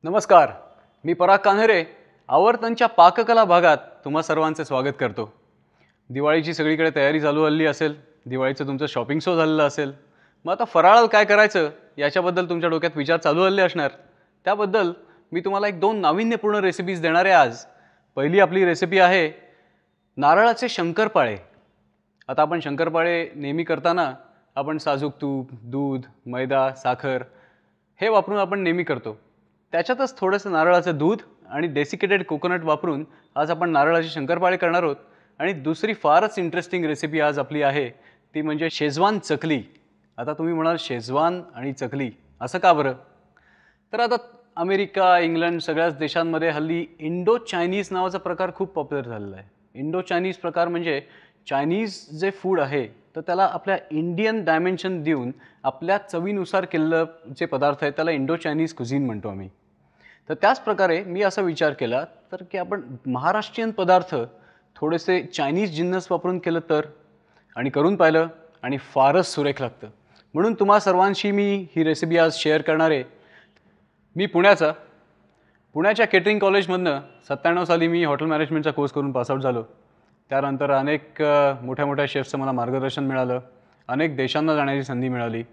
नमस्कार, मी पराग कान्हेरे आवर्तनच्या पाककला भागात तुम्हा सर्वांचे स्वागत करतो। दिवाळीची सगळीकडे तयारी चालू हल्ली असेल, दिवाळीचं तुमचं शॉपिंग शो झालेलं असेल। मग आता फराळाला काय करायचं याच्याबद्दल तुमच्या डोक्यात विचार चालू हल्ले असणार। त्याबद्दल मी तुम्हाला एक दोन नाविन्यपूर्ण रेसिपीज देणार आहे आज। पहिली आपली रेसिपी आहे नारळाचे शंकरपाळे। आता आपण शंकरपाळे नेहमी करताना आपण साजूक तूप, दूध, मैदा, साखर हे वापरून आपण नेहमी करतो। त्याच्यातच थोडंसं नारळाचं दूध आणि डेसिकेटेड कोकोनट वापरून आज आपण नारळाचे शंकरपाळे करणार आहोत। आणि दुसरी फारच इंटरेस्टिंग रेसिपी आज आपली आहे ती म्हणजे शेजवान चकली। आता तुम्ही म्हणाल शेजवान आणि चकली असं का बरं? तर आता अमेरिका, इंग्लंड सगळ्याच देशांमध्ये हल्ली इंडो चायनीज नावाचा प्रकार खूप पॉप्युलर झालेला आहे। इंडो चायनीज प्रकार म्हणजे चायनीज जे फूड आहे तर त्याला आपल्या इंडियन डायमेन्शन देऊन आपल्या चवीनुसार केलेलं जे पदार्थ आहेत त्याला इंडो चायनीज कुझिन म्हणतो आम्ही। तर त्याच प्रकारे मी असा विचार केला तर की आपण महाराष्ट्रीयन पदार्थ थोडेसे चायनीज जिन्नस वापरून केलं तर, आणि करून पाहिलं आणि फारच सुरेख लागतं। म्हणून तुम्हा सर्वांशी मी ही रेसिपी आज शेअर करणार आहे। मी पुण्याच्या केटरिंग कॉलेजमधनं 97 साली मी हॉटेल मॅनेजमेंटचा कोर्स करून पासआउट झालो। त्यानंतर अनेक मोठ्या मोठ्या शेफ्सचं मला मार्गदर्शन मिळालं, अनेक देशांना जाण्याची संधी मिळाली।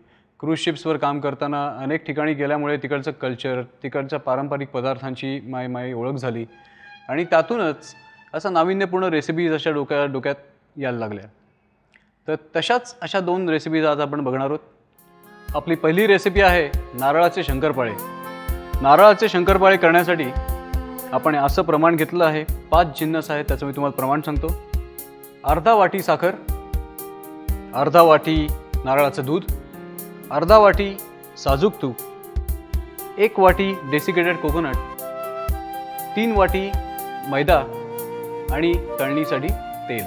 क्रूज शिप्सवर काम करताना अनेक ठिकाणी गेल्यामुळे तिकडचं कल्चर, तिकडच्या पारंपरिक पदार्थांची माई ओळख झाली आणि त्यातूनच असा नाविन्यपूर्ण रेसिपीज अशा डोक्यात यायला लागल्या। तर तशाच अशा दोन रेसिपीज आज आपण बघणार आहोत। आपली पहिली रेसिपी आहे नारळाचे शंकरपाळे। नारळाचे शंकरपाळे करण्यासाठी आपण असं प्रमाण घेतलं आहे, 5 जिन्नस आहेत त्याचं मी तुम्हाला प्रमाण सांगतो। अर्धा वाटी साखर, अर्धा वाटी नारळाचं दूध, अर्धा वाटी साजूक तूप, 1 वाटी डेसिकेटेड कोकोनट, 3 वाटी मैदा आणि तळणीसाठी तेल।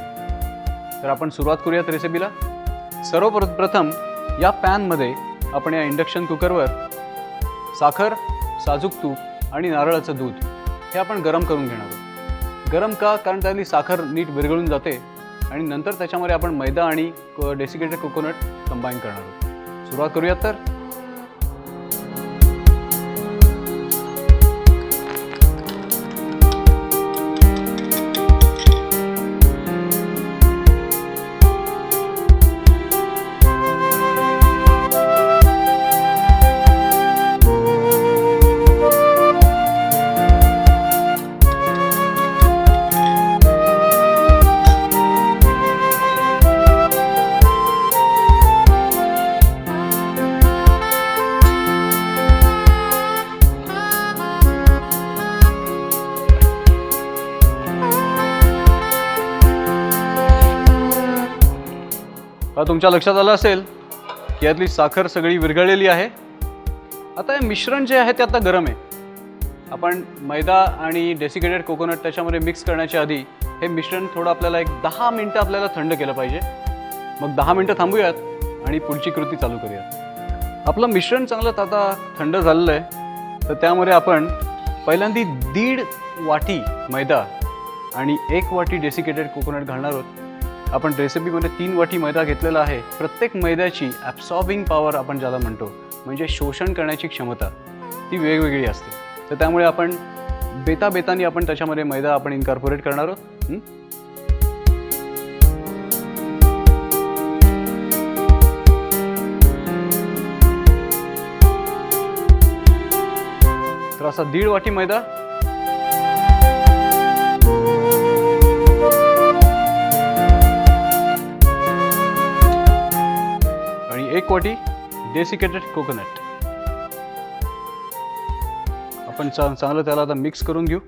तर आपण सुरुवात करूयात रेसिपीला। सर्वप्रथम या पॅनमध्ये आपण या इंडक्शन कुकरवर साखर, साजूक तूप आणि नारळाचं दूध हे आपण गरम करून घेणार आहोत। गरम का? कारण त्यातली साखर नीट विरघळून जाते आणि नंतर त्याच्यामध्ये आपण मैदा आणि डेसिकेटेड कोकोनट कंबाईन करणार आहोत। सुरुवात करूयात तर। तुमच्या लक्षात आलं असेल की यातली साखर सगळी विरघळलेली आहे। आता हे मिश्रण जे आहे ते आता गरम आहे। आपण मैदा आणि डेसिकेटेड कोकोनट त्याच्यामध्ये मिक्स करण्याच्या आधी हे मिश्रण थोडं आपल्याला एक 10 मिनिटं आपल्याला थंड केलं पाहिजे। मग 10 मिनिटं थांबूयात आणि पुढची कृती चालू करूयात। आपलं मिश्रण चांगलं आता थंड झालेलं आहे तर त्यामध्ये आपण पहिल्यांदा 1.5 वाटी मैदा आणि 1 वाटी डेसिकेटेड कोकोनट घालणार आहोत। आपण रेसिपीमध्ये 3 वाटी मैदा घेतलेला आहे। प्रत्येक मैद्याची ॲब्सॉर्बिंग पॉवर आपण ज्याला म्हणतो म्हणजे शोषण करण्याची क्षमता ती वेगवेगळी असते। तर त्यामुळे आपण बेतानी आपण त्याच्यामध्ये मैदा आपण इन्कॉर्पोरेट करणार आहोत। तर असा 1.5 वाटी मैदा आणि 1 वाटी डेसिकेटेड कोकोनट आपण चांगलं त्याला आता मिक्स करून घेऊ।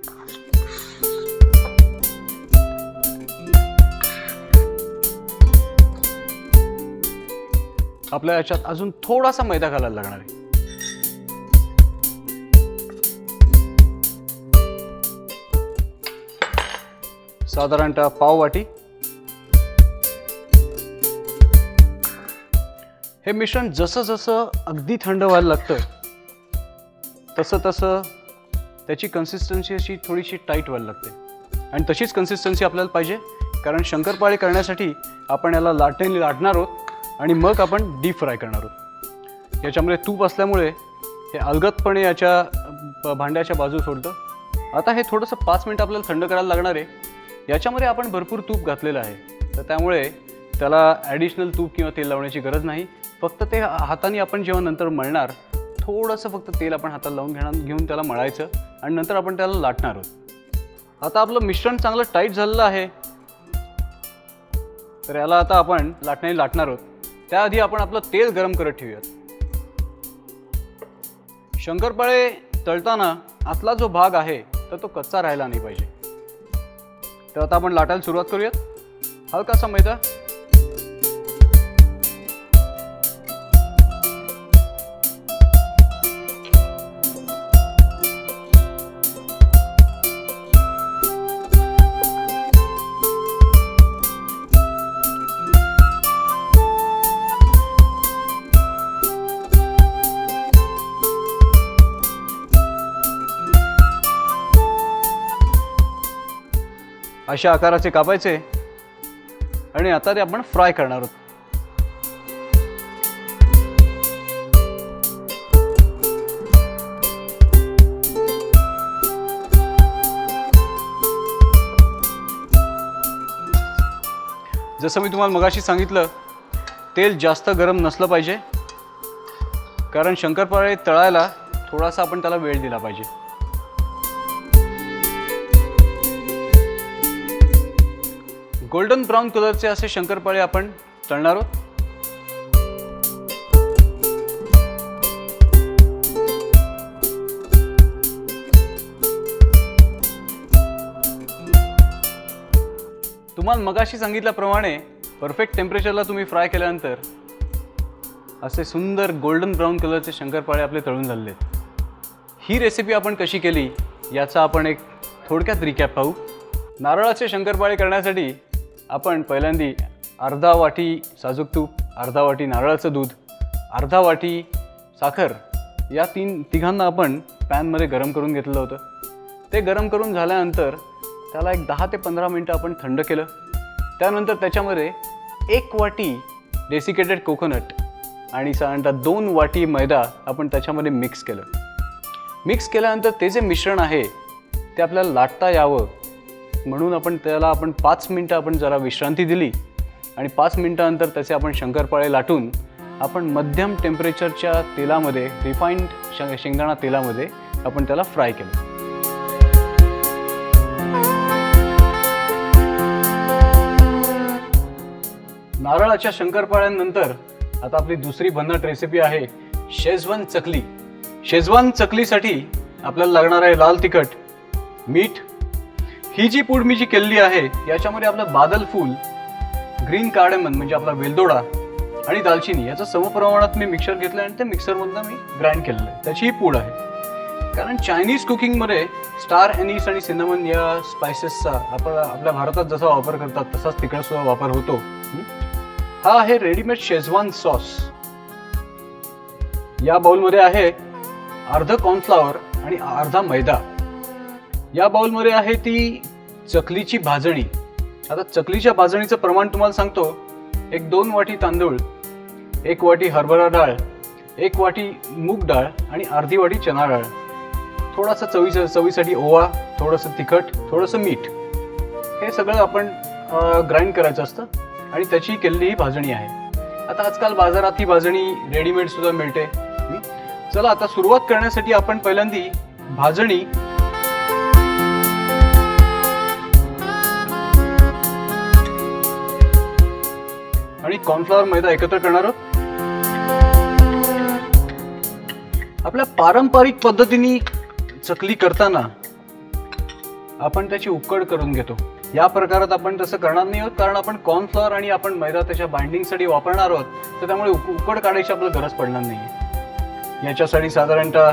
आपल्या याच्यात अजून थोडासा मैदा घालायला लागणार आहे। साधारणतः पाव वाटी। हे मिश्रण जसं जसं अगदी थंड व्हायला लागतं तसं त्याची कन्सिस्टन्सी अशी थोडीशी टाईट व्हायला लागते आणि तशीच कन्सिस्टन्सी आपल्याला पाहिजे, कारण शंकरपाळे करण्यासाठी आपण याला लाटेने लाटणार आहोत आणि मग आपण डीप फ्राय करणार आहोत। याच्यामध्ये तूप असल्यामुळे हे अलगदपणे याच्या भांड्याच्या बाजू सोडतं. आता हे थोडंसं 5 मिनिटं आपल्याला थंड करायला लागणार आहे. याच्यामध्ये आपण भरपूर तूप घातलेलं आहे, तर त्यामुळे त्याला ॲडिशनल तूप किंवा तेल लावण्याची गरज नाही. फक्त ते हाताने आपण जेव्हा नंतर मळणार, थोडंसं फक्त तेल आपण हाताला लावून घेऊन त्याला मळायचं आणि नंतर आपण त्याला लाटणार आहोत. आता आपलं मिश्रण चांगलं टाईट झालेलं आहे, तर याला आता आपण लाटण्याने लाटणार आहोत. त्याआधी आपण आपलं तेल गरम करत ठेवूयात. शंकरपाळे तळताना आतला जो भाग आहे तर तो कच्चा राहिला नाही पाहिजे. तर आता आपण लाटायला सुरुवात करूयात. हलकासा मैदा, अशा आकाराचे कापायचे आणि आता ते आपण फ्राय करणार आहोत. जसं मी तुम्हाला मगाशी सांगितलं, तेल जास्त गरम नसलं पाहिजे, कारण शंकरपाळे तळायला थोडासा आपण त्याला वेळ दिला पाहिजे. गोल्डन ब्राउन कलरचे असे शंकरपाळे आपण तळणार आहोत. तुम्हाला मगाशी सांगितल्याप्रमाणे परफेक्ट टेम्परेचरला तुम्ही फ्राय केल्यानंतर असे सुंदर गोल्डन ब्राउन कलरचे शंकरपाळे आपले तळून झालेले आहेत. ही रेसिपी आपण कशी केली याचा आपण एक थोडक्यात रिकॅप पाहू. नारळाचे शंकरपाळे करण्यासाठी आपण पहिल्यांदी अर्धा वाटी साजूक तूप, अर्धा वाटी नारळाचं दूध, अर्धा वाटी साखर या तिघांना आपण पॅनमध्ये गरम करून घेतलं होतं. ते गरम करून झाल्यानंतर त्याला एक 10 ते 15 मिनटं आपण थंड केलं. त्यानंतर त्याच्यामध्ये 1 वाटी डेसिकेटेड कोकोनट आणि साधारणतः 2 वाटी मैदा आपण त्याच्यामध्ये मिक्स केलं. मिक्स केल्यानंतर ते जे मिश्रण आहे ते आपल्याला लाटता यावं म्हणून आपण 5 मिनटं आपण जरा विश्रांती दिली आणि 5 मिनटानंतर त्याचे आपण शंकरपाळे लाटून आपण मध्यम टेम्परेचरच्या तेलामध्ये, रिफाईंड शेंगदाणा तेलामध्ये आपण त्याला फ्राय केलं. नारळाच्या शंकरपाळ्यांनंतर आता आपली दुसरी भन्नाट रेसिपी आहे शेजवान चकली. शेजवान चकलीसाठी आपल्याला लागणार आहे लाल तिखट, मीठ. ही जी पूड मी जी केलेली आहे याच्यामध्ये आपलं बादल फूल, ग्रीन कार्डेमन म्हणजे आपला वेलदोडा आणि दालचिनी याचं समप्रमाणात मी मिक्सर घेतलं आणि ते मिक्सरमधनं मी ग्राइंड केलेलं आहे. त्याची ही पूड आहे. कारण चायनीज कुकिंगमध्ये स्टार एनिस आणि सिनेमन या स्पायसेसचा आपण आपल्या भारतात जसा वापर करतात तसाच तिकडे सुद्धा वापर होतो. हा आहे रेडीमेड शेजवान सॉस. या बाउलमध्ये आहे अर्ध कॉर्नफ्लॉवर आणि अर्धा मैदा. या बाउलमध्ये आहे ती चकलीची भाजणी. आता चकलीच्या भाजणीचं प्रमाण तुम्हाला सांगतो. 1-2 वाटी तांदूळ, 1 वाटी हरभरा डाळ, 1 वाटी मूग डाळ आणि अर्धी वाटी चना डाळ, थोडासा चवीसाठी ओवा, थोडंसं तिखट, थोडंसं मीठ. हे सगळं आपण ग्राइंड करायचं असतं आणि त्याची केलेली ही भाजणी आहे. आता आजकाल बाजारात ही भाजणी रेडीमेड सुद्धा मिळते. चला आता सुरुवात करण्यासाठी आपण पहिल्यांदी भाजणी आणि कॉर्नफ्लॉवर मैदा एकत्र करणार आहोत. आपल्या पारंपरिक पद्धतीने चकली करताना आपण त्याची उकड करून घेतो. या प्रकारात आपण तसं करणार नाही आहोत, कारण आपण कॉर्नफ्लॉवर आणि आपण मैदा त्याच्या बाइंडिंगसाठी वापरणार आहोत, तर त्यामुळे उकड काढायची आपल्याला गरज पडणार नाही. याच्यासाठी साधारणतः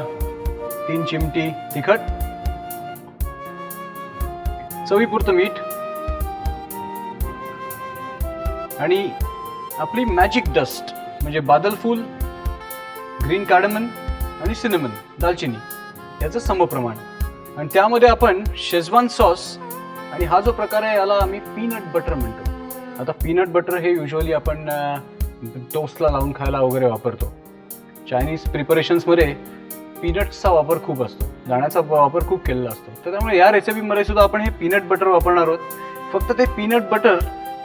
3 चिमटी तिखट, चवीपुरतं मीठ आणि आपली मॅजिक डस्ट म्हणजे बादल फूल, ग्रीन कार्डेमन आणि सिनेमन, दालचिनी याचं समप्रमाण. आणि त्यामध्ये आपण शेजवान सॉस आणि हा जो प्रकार आहे याला आम्ही पीनट बटर म्हणतो. आता पीनट बटर हे युजली आपण टोस्टला लावून खायला वगैरे वापरतो. चायनीज प्रिपरेशन्समध्ये पीनट्सचा वापर खूप असतो, दाण्याचा वापर खूप केलेला असतो. तर त्यामुळे या रेसिपीमध्ये सुद्धा आपण हे पीनट बटर वापरणार आहोत. फक्त ते पीनट बटर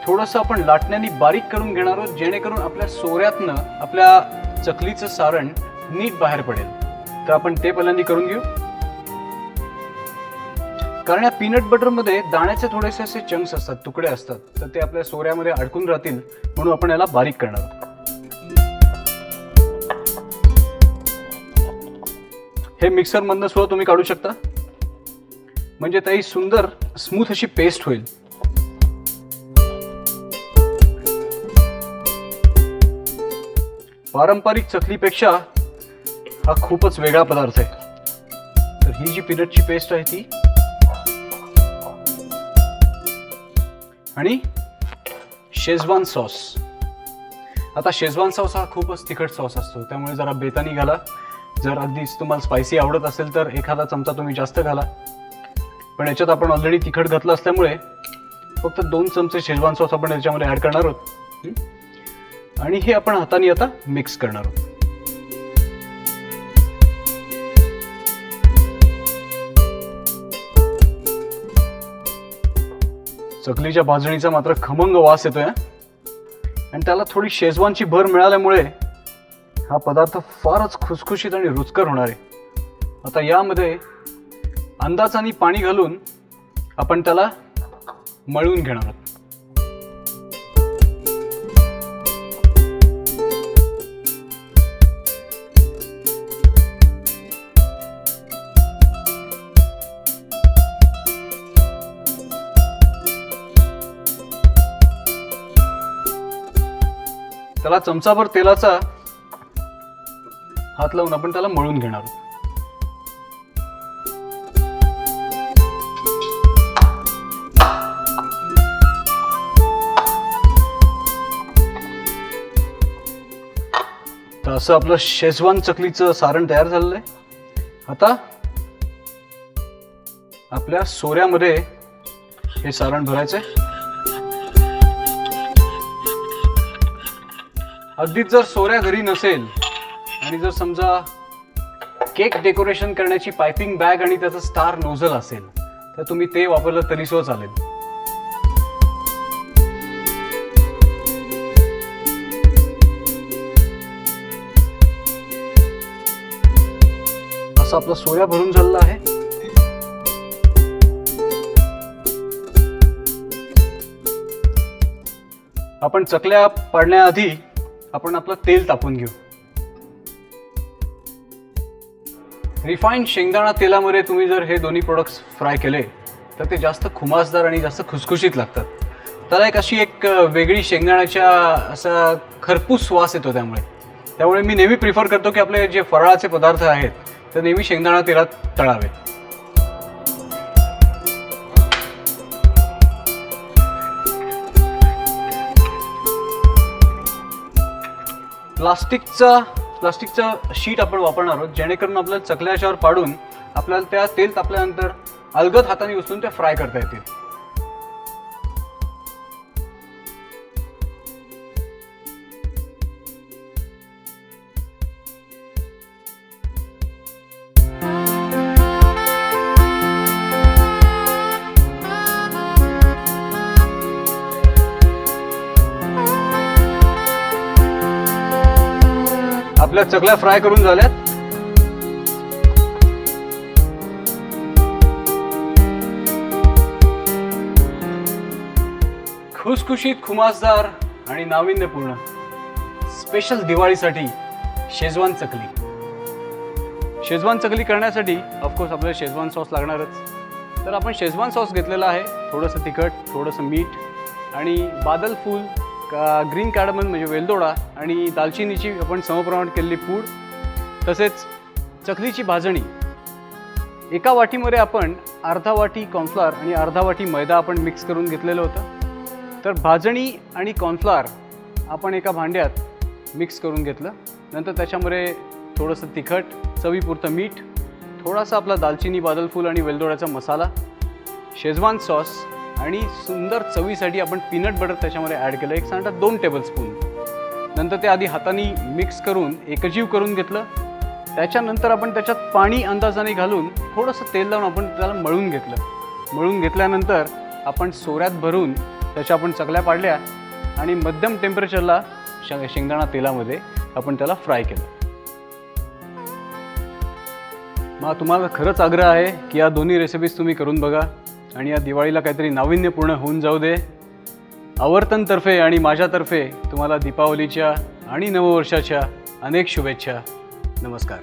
थोडंसं आपण लाटण्याने बारीक करून घेणार आहोत, जेणेकरून आपल्या सोऱ्यातनं आपल्या चकलीचं सारण नीट बाहेर पडेल. तर आपण ते पहिल्यांदा करून घेऊ. कारण या पीनट बटरमध्ये दाण्याचे थोडेसे असे चंक्स असतात, तुकडे असतात, तर ते आपल्या सोऱ्यामध्ये अडकून राहतील, म्हणून आपण याला बारीक करणार आहोत. हे मिक्सर मधनं सुद्धा तुम्ही काढू शकता, म्हणजे त्याही सुंदर स्मूथ अशी पेस्ट होईल. पारंपरिक चकलीपेक्षा हा खूपच वेगळा पदार्थ आहे. तर ही जी पीनटची पेस्ट आहे ती आणि शेजवान सॉस. आता शेजवान सॉस हा खूपच तिखट सॉस असतो, त्यामुळे जरा बेतानी घाला. जर अगदीच तुम्हाला स्पायसी आवडत असेल तर एखादा चमचा तुम्ही जास्त घाला, पण याच्यात आपण ऑलरेडी तिखट घातलं असल्यामुळे फक्त 2 चमचे शेजवान सॉस आपण याच्यामध्ये ऍड करणार आहोत. आणि हे आपण हाताने आता मिक्स करणार आहोत. चकलीच्या भाजणीचा मात्र खमंग वास येतोय आणि त्याला थोडी शेजवानची भर मिळाल्यामुळे हा पदार्थ फारच खुसखुशीत आणि रुचकर होणार आहे. आता यामध्ये अंदाजाने पाणी घालून आपण त्याला मळून घेणार आहोत. त्याला चमचाभर तेलाचा हात लावून आपण त्याला मळून घेणार आहोत. तर असं आपलं शेजवान चकलीचं सारण तयार झालेलं आहे. आता आपल्या सोऱ्यामध्ये हे सारण भरायचंय. अगदीच जर सोऱ्या घरी नसेल आणि जर समजा केक डेकोरेशन करण्याची पाइपिंग बॅग आणि त्याचं स्टार नोझल असेल तर तुम्ही ते वापरलं तरी सुद्धा चालेल. असं आपला सोऱ्या भरून झालेला आहे. आपण चकल्या पाडण्याआधी आपण आपलं तेल तापून घेऊ. रिफाइंड शेंगदाणा तेलामध्ये तुम्ही जर हे दोन्ही प्रोडक्ट्स फ्राय केले तर ते जास्त खुमासदार आणि जास्त खुसखुशीत लागतात. त्याला एक वेगळी शेंगदाण्याच्या असा खरपूस वास येतो. त्यामुळे मी नेहमी प्रिफर करतो की आपले जे फराळाचे पदार्थ आहेत ते नेहमी शेंगदाणा तेलात तळावे. प्लास्टिकचं शीट आपण वापरणार आहोत, जेणेकरून आपल्याला चकल्या याच्यावर पाडून आपल्याला त्या तेल तापल्यानंतर अलगद हाताने उचलून त्या फ्राय करता येतील. आपल्या चकल्या फ्राय करून झाल्यात. खुसखुशीत, खुमासदार आणि नाविन्यपूर्ण स्पेशल दिवाळीसाठी शेजवान चकली करण्यासाठी ऑफकोर्स आपल्याला शेजवान सॉस लागणारच. तर आपण शेजवान सॉस घेतलेला आहे, थोडंसं तिखट, थोडंसं मीठ आणि बादल फूल, ग्रीन कार्डमन म्हणजे वेलदोडा आणि दालचिनीची आपण समप्रमाणात केलेली पूड, तसेच चकलीची भाजणी. एका वाटीमध्ये आपण अर्धा वाटी कॉर्नफ्लॉर आणि अर्धा वाटी मैदा आपण मिक्स करून घेतलेलं होतं. तर भाजणी आणि कॉर्नफ्लॉर आपण एका भांड्यात मिक्स करून घेतलं. नंतर त्याच्यामध्ये थोडंसं तिखट, चवीपुरतं मीठ, थोडासा आपला दालचिनी, बादलफूल आणि वेलदोड्याचा मसाला, शेजवान सॉस आणि सुंदर चवीसाठी आपण पीनट बटर त्याच्यामध्ये ॲड केलं, एक साधारण 2 टेबलस्पून. नंतर ते आधी हाताने मिक्स करून एकजीव करून घेतलं. त्याच्यानंतर आपण त्याच्यात पाणी अंदाजाने घालून थोडंसं तेल लावून आपण त्याला मळून घेतलं। मळून घेतल्यानंतर आपण सोऱ्यात भरून त्याच्या आपण चकल्या पाडल्या आणि मध्यम टेम्परेचरला शेंगदाणा तेलामध्ये आपण त्याला फ्राय केलं। मग तुम्हाला खरंच आग्रह आहे की या दोन्ही रेसिपीज तुम्ही करून बघा आणि या दिवाळीला काहीतरी नाविन्यपूर्ण होऊन जाऊ दे। आवर्तनतर्फे आणि माझ्यातर्फे तुम्हाला दीपावलीच्या आणि नववर्षाच्या अनेक शुभेच्छा। नमस्कार।